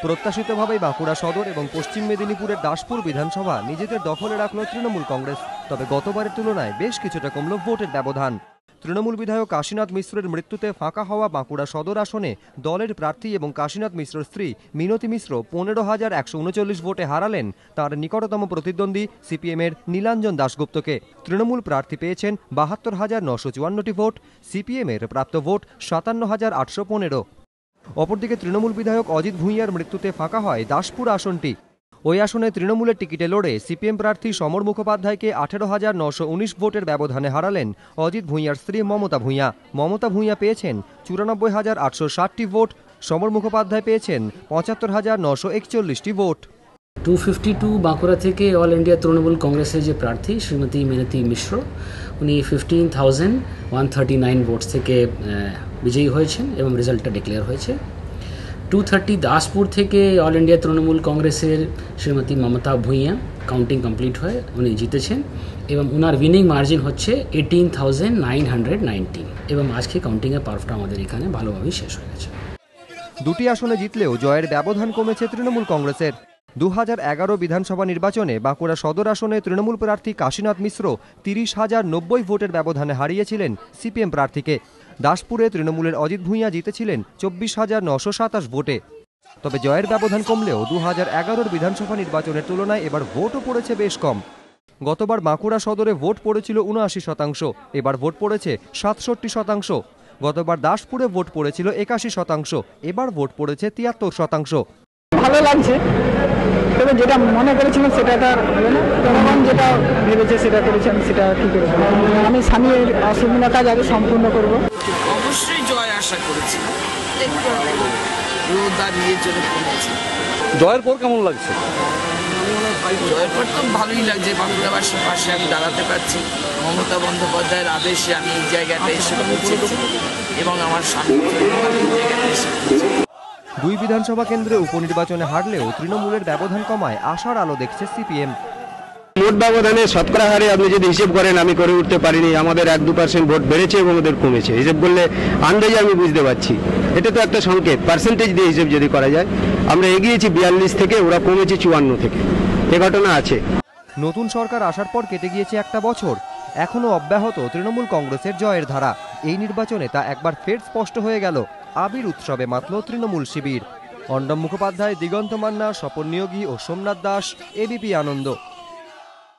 প্রত্যাশিতভাবেই বাঁকুড়া সদর এবং পশ্চিম মেদিনীপুরের দাসপুর বিধানসভা নিজেদের দখলে রাখল তৃণমূল কংগ্রেস। তবে গতবারের তুলনায় বেশ কিছুটা কমল ভোটের ব্যবধান। তৃণমূল বিধায়ক কাশীনাথ মিশ্রের মৃত্যুতে ফাঁকা হওয়া বাঁকুড়া সদর আসনে দলের প্রার্থী এবং কাশীনাথ মিশ্রের স্ত্রী মিনতি মিশ্র 15,139 ভোটে হারালেন তার নিকটতম প্রতিদ্বন্দ্বী সিপিএমের নীলাঞ্জন দাশগুপ্তকে। তৃণমূল প্রার্থী পেয়েছেন 72,954টি ভোট, সিপিএমের প্রাপ্ত ভোট 57,815। অপরদিকে তৃণমূল বিধায়ক অজিত ভূঁইয়ার মৃত্যুতে ফাঁকা হয় দাসপুর আসনটি। ওই আসনে তৃণমূলের টিকিটে লড়ে সিপিএম প্রার্থী সমর মুখোপাধ্যায়কে 18,919 ভোটের ব্যবধানে হারালেন অজিত ভূঁইয়ার স্ত্রী মমতা ভূঁইয়া। মমতা ভূঁইয়া পেয়েছেন 94,860টি ভোট, সমর মুখোপাধ্যায় পেয়েছেন 75,941টি ভোট। 252 বাঁকুড়া থেকে অল ইন্ডিয়া তৃণমূল কংগ্রেসের যে প্রার্থী শ্রীমতী মিনতি মিশ্র, উনি 15,139 ভোটস থেকে বিজয়ী হয়েছেন এবং রেজাল্টটা ডিক্লেয়ার হয়েছে। 230 দাসপুর থেকে অল ইন্ডিয়া তৃণমূল কংগ্রেসের শ্রীমতী মমতা ভূঁইয়া কাউন্টিং কমপ্লিট হয়ে উনি জিতেছেন এবং ওনার উইনিং মার্জিন হচ্ছে 18,919 এবং আজকে কাউন্টিংয়ের পার্ফটা আমাদের এখানে ভালোভাবেই শেষ হয়ে গেছে। দুটি আসনে জিতলেও জয়ের ব্যবধান কমেছে তৃণমূল কংগ্রেসের। 2011 বিধানসভা নির্বাচনে বাঁকুড়া সদর আসনে তৃণমূল প্রার্থী কাশীনাথ মিশ্র 30,090 ভোটের ব্যবধানে হারিয়েছিলেন সিপিএম প্রার্থীকে। দাসপুরে তৃণমূলের অজিত ভূঁইয়া জিতেছিলেন 24,927 ভোটে। তবে জয়ের ব্যবধান কমলেও 2011 বিধানসভা নির্বাচনের তুলনায় এবার ভোটও পড়েছে বেশ কম। গতবার বাঁকুড়া সদরে ভোট পড়েছিল 79%, এবার ভোট পড়েছে 67%। গতবার দাসপুরে ভোট পড়েছিল 81%, এবার ভোট পড়েছে 73%। ভালো লাগছে, তবে যেটা মনে করেছিলাম সেটা হলো না। জনগণ যেটা ভেবেছে সেটা করেছেন, সেটা ঠিক করে আমি স্বামীর অসুবিধা কাজ আগে সম্পূর্ণ করব। অবশ্যই জয় আশা করেছিলাম, জয়ের পর কেমন লাগছে? জয়ের পর তো ভালোই লাগছে, বাঁকুড়াবাসীর পাশে আমি দাঁড়াতে পারছি। মমতা বন্দ্যোপাধ্যায়ের আদেশে আমি এই জায়গাটা এসে পৌঁছেছি এবং আমার স্বামী দুই বিধানসভা কেন্দ্রে উপনির্বাচনে হারলেও তৃণমূলের ব্যবধান কমায় আশার আলো দেখছে সিপিএম। ভোট ব্যবধানে শতকরা হারে আপনি যদি হিসেব করেন, আমি করে উঠতে পারিনি। আমাদের 1-2% ভোট বেড়েছে এবং ওদের কমেছে। হিসেব করলে আন্দাজে আমি বুঝতে পারছি। এটা তো একটা সংকেত, পার্সেন্টেজ দিয়ে হিসেব যদি করা যায়। আমরা এগিয়েছি 42 থেকে, ওরা কমেছে 54 থেকে। এ ঘটনা আছে। নতুন সরকার আসার পর কেটে গিয়েছে একটা বছর, এখনো অব্যাহত তৃণমূল কংগ্রেসের জয়ের ধারা। এই নির্বাচনে তা একবার ফের স্পষ্ট হয়ে গেল। আবির উৎসবে মাতল তৃণমূল শিবির। অন্ডম মুখোপাধ্যায়, দিগন্ত মান্না, স্বপন নিয়োগী ও সোমনাথ দাস, এবিপি আনন্দ।